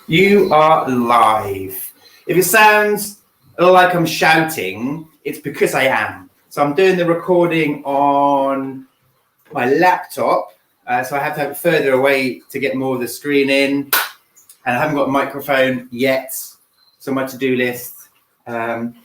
You are live. If it sounds like I'm shouting, it's because I am. So I'm doing the recording on my laptop, so I have to have it further away to get more of the screen in, and I haven't got a microphone yet. So my to-do list. But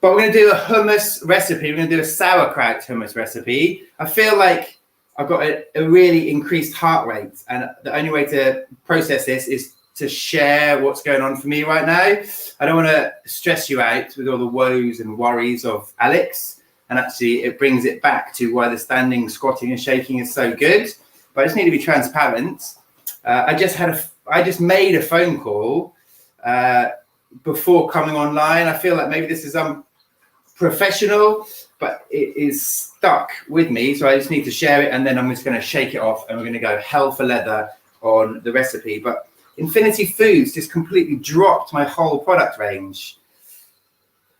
we're going to do a hummus recipe. We're going to do a sauerkraut hummus recipe. I feel like I've got a really increased heart rate, and the only way to process this is to share what's going on for me right now. I don't want to stress you out with all the woes and worries of Alex, and actually it brings it back to why the standing, squatting and shaking is so good. But I just need to be transparent. I just made a phone call before coming online. I feel like maybe this is unprofessional, but it is stuck with me, so I just need to share it, and then I'm just going to shake it off, and we're going to go hell for leather on the recipe. But Infinity Foods just completely dropped my whole product range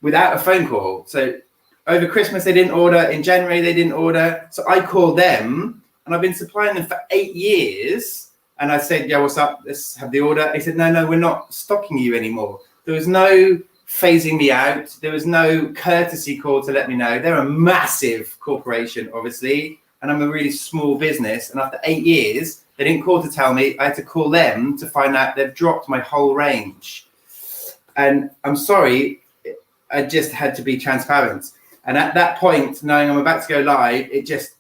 without a phone call. So over Christmas they didn't order, in January they didn't order, so I called them, and I've been supplying them for 8 years, and I said, yeah, what's up, let's have the order. They said, no, we're not stocking you anymore. There was no phasing me out. There was no courtesy call to let me know. They're a massive corporation, obviously, and I'm a really small business. And after 8 years, they didn't call to tell me. I had to call them to find out they've dropped my whole range. And I'm sorry, I just had to be transparent. And at that point, knowing I'm about to go live, it just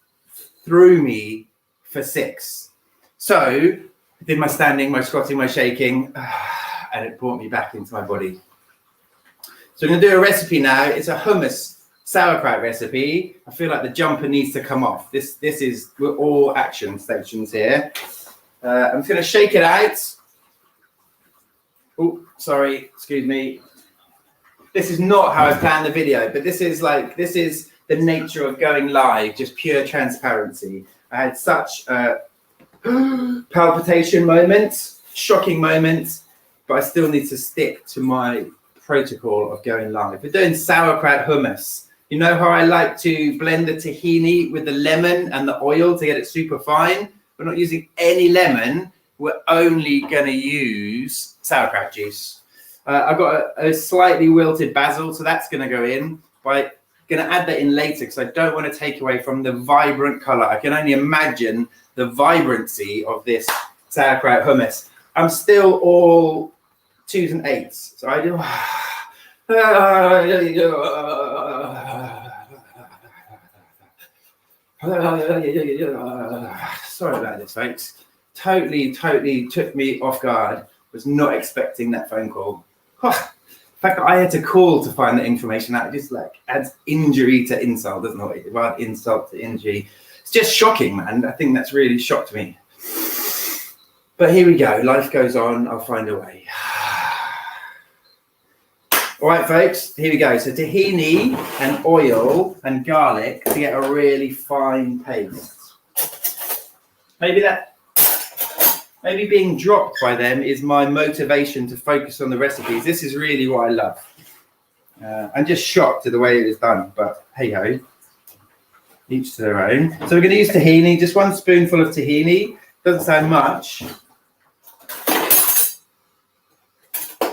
threw me for 6. So I did my standing, my squatting, my shaking, and it brought me back into my body. So I'm going to do a recipe now. It's a hummus sauerkraut recipe. I feel like the jumper needs to come off. We're all action stations here. I'm just going to shake it out. Oh, sorry, excuse me. This is not how I planned the video, but this is the nature of going live, just pure transparency. I had such a palpitation moment, shocking moment, but I still need to stick to my protocol of going live. We're doing sauerkraut hummus. You know how I like to blend the tahini with the lemon and the oil to get it super fine? We're not using any lemon. We're only going to use sauerkraut juice. I've got a slightly wilted basil, so that's going to go in. But I'm going to add that in later because I don't want to take away from the vibrant color. I can only imagine the vibrancy of this sauerkraut hummus. I'm still all 2s and 8s. So I do. Sorry about this, folks. Totally took me off guard. Was not expecting that phone call. The fact that I had to call to find that information out just adds injury to insult, doesn't it? Rather insult to injury. It's just shocking, man. I think that's really shocked me. But here we go. Life goes on. I'll find a way. All right, folks, here we go. So tahini and oil and garlic to get a really fine paste. Maybe being dropped by them is my motivation to focus on the recipes. This is really what I love. I'm just shocked at the way it is done, but hey ho, each to their own. So we're going to use tahini, just 1 spoonful of tahini. Doesn't sound much,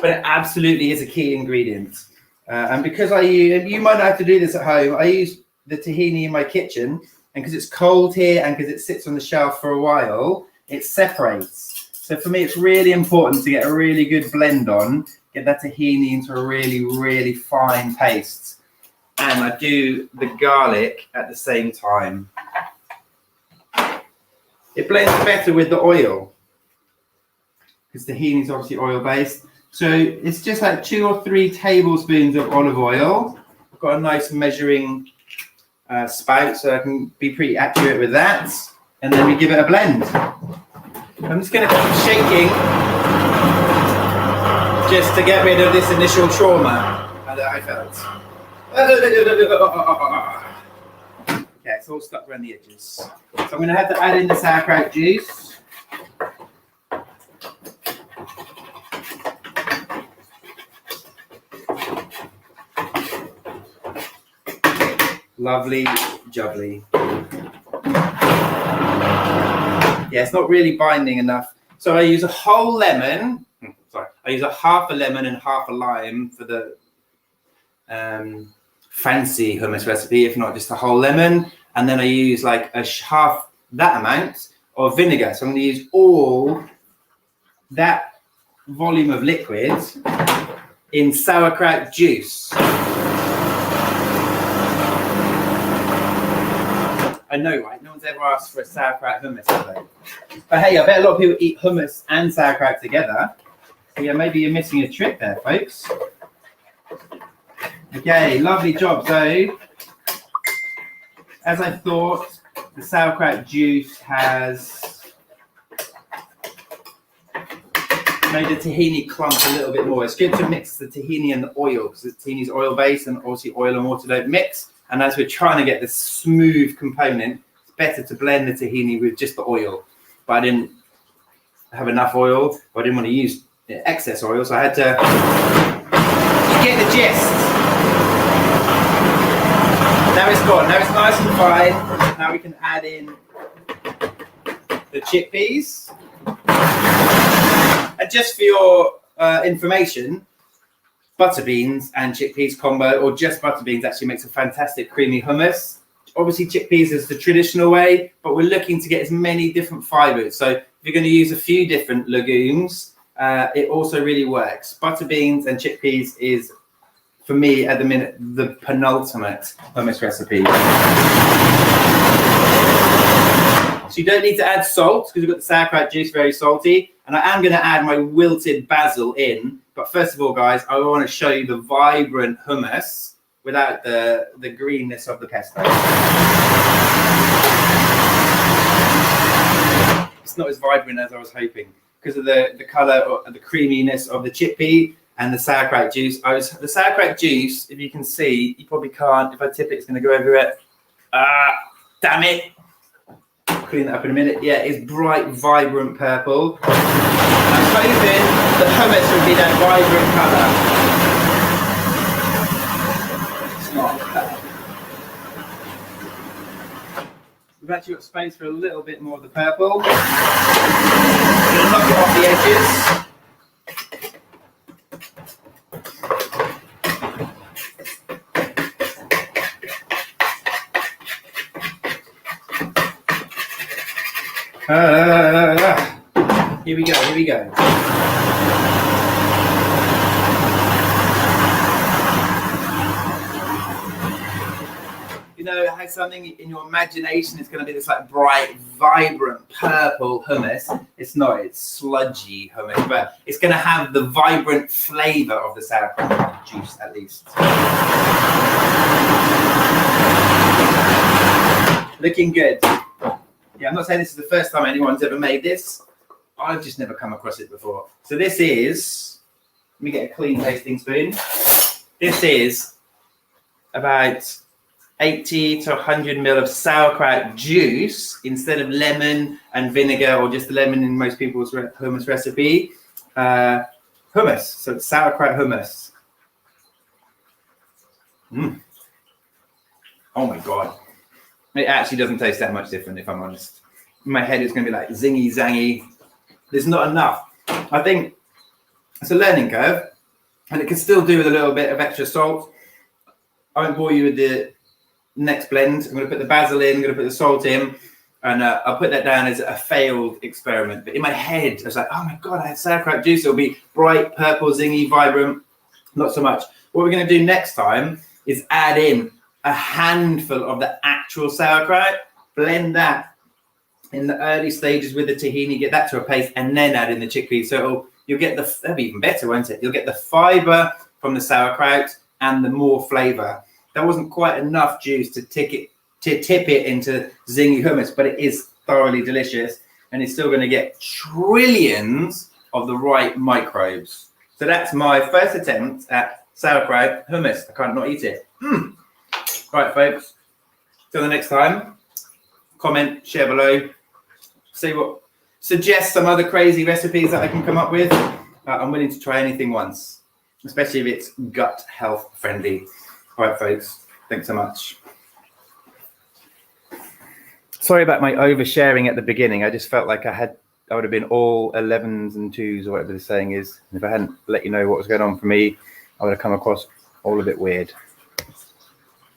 but it absolutely is a key ingredient. And because you might not have to do this at home, I use the tahini in my kitchen, and because it's cold here and because it sits on the shelf for a while, it separates. So for me, it's really important to get a really good blend on, get that tahini into a really, really fine paste. And I do the garlic at the same time. It blends better with the oil because tahini is obviously oil-based. So it's just like 2 or 3 tablespoons of olive oil. I've got a nice measuring spout, so I can be pretty accurate with that. And then we give it a blend. I'm just going to keep shaking just to get rid of this initial trauma that I felt. Okay, it's all stuck around the edges. So I'm going to have to add in the sauerkraut juice. Lovely jubbly. Yeah, it's not really binding enough. So I use a whole lemon. Sorry, I use a half a lemon and half a lime for the fancy hummus recipe, if not just a whole lemon. And then I use like half that amount of vinegar. So I'm going to use all that volume of liquid in sauerkraut juice. I know, right? No one's ever asked for a sauerkraut hummus, have they? But hey, I bet a lot of people eat hummus and sauerkraut together. So yeah, maybe you're missing a trick there, folks. Okay, lovely job. So, as I thought, the sauerkraut juice has made the tahini clump a little bit more. It's good to mix the tahini and the oil because the tahini is oil-based, and obviously oil and water don't mix. And as we're trying to get the smooth component, it's better to blend the tahini with just the oil. But I didn't have enough oil, but I didn't want to use excess oil, so I had to. You get the gist. Now it's gone. Now it's nice and fine. Now we can add in the chickpeas. And just for your information, butter beans and chickpeas combo, or just butter beans, actually makes a fantastic creamy hummus. Obviously, chickpeas is the traditional way, but we're looking to get as many different fibers. So if you're going to use a few different legumes, it also really works. Butter beans and chickpeas is, for me, at the minute, the penultimate hummus recipe. So you don't need to add salt because we've got the sauerkraut juice, very salty. And I am going to add my wilted basil in. But first of all, guys, I want to show you the vibrant hummus without the greenness of the pesto. It's not as vibrant as I was hoping because of the colour or the creaminess of the chickpea and the sauerkraut juice. The sauerkraut juice, if you can see, you probably can't. If I tip it, it's going to go everywhere. Damn it. Clean that up in a minute. Yeah, it's bright, vibrant purple. I'm hoping the hummus would be that vibrant colour. It's not. We've actually got space for a little bit more of the purple. I'm going to knock it off the edges. Here we go, here we go. You know how something in your imagination is going to be this like bright, vibrant purple hummus. It's not, it's sludgy hummus, but it's going to have the vibrant flavour of the sauerkraut juice at least. Looking good. Yeah, I'm not saying this is the first time anyone's ever made this. I've just never come across it before. So this is, let me get a clean tasting spoon. This is about 80 to 100 ml of sauerkraut juice instead of lemon and vinegar, or just the lemon in most people's hummus recipe. Hummus, so it's sauerkraut hummus. Oh my God. It actually doesn't taste that much different, if I'm honest. In my head, it's going to be like zingy, zangy. There's not enough. I think it's a learning curve, and it can still do with a little bit of extra salt. I won't bore you with the next blend. I'm going to put the basil in, I'm going to put the salt in, and I'll put that down as a failed experiment. But in my head, I was like, oh my God, I had sauerkraut juice. It'll be bright, purple, zingy, vibrant. Not so much. What we're going to do next time is add in a handful of the actual sauerkraut, blend that in the early stages with the tahini, get that to a paste, and then add in the chickpeas. So you'll get that'll be even better, won't it? You'll get the fiber from the sauerkraut and the more flavor. That wasn't quite enough juice to tip it into zingy hummus, but it is thoroughly delicious, and it's still going to get trillions of the right microbes. So that's my first attempt at sauerkraut hummus. I can't not eat it. Right, folks. Till the next time, comment, share below, suggest some other crazy recipes that I can come up with. I'm willing to try anything once, especially if it's gut health friendly. All right, folks. Thanks so much. Sorry about my oversharing at the beginning. I just felt like I had I would have been all 11s and 2s or whatever the saying is. If I hadn't let you know what was going on for me, I would have come across all a bit weird.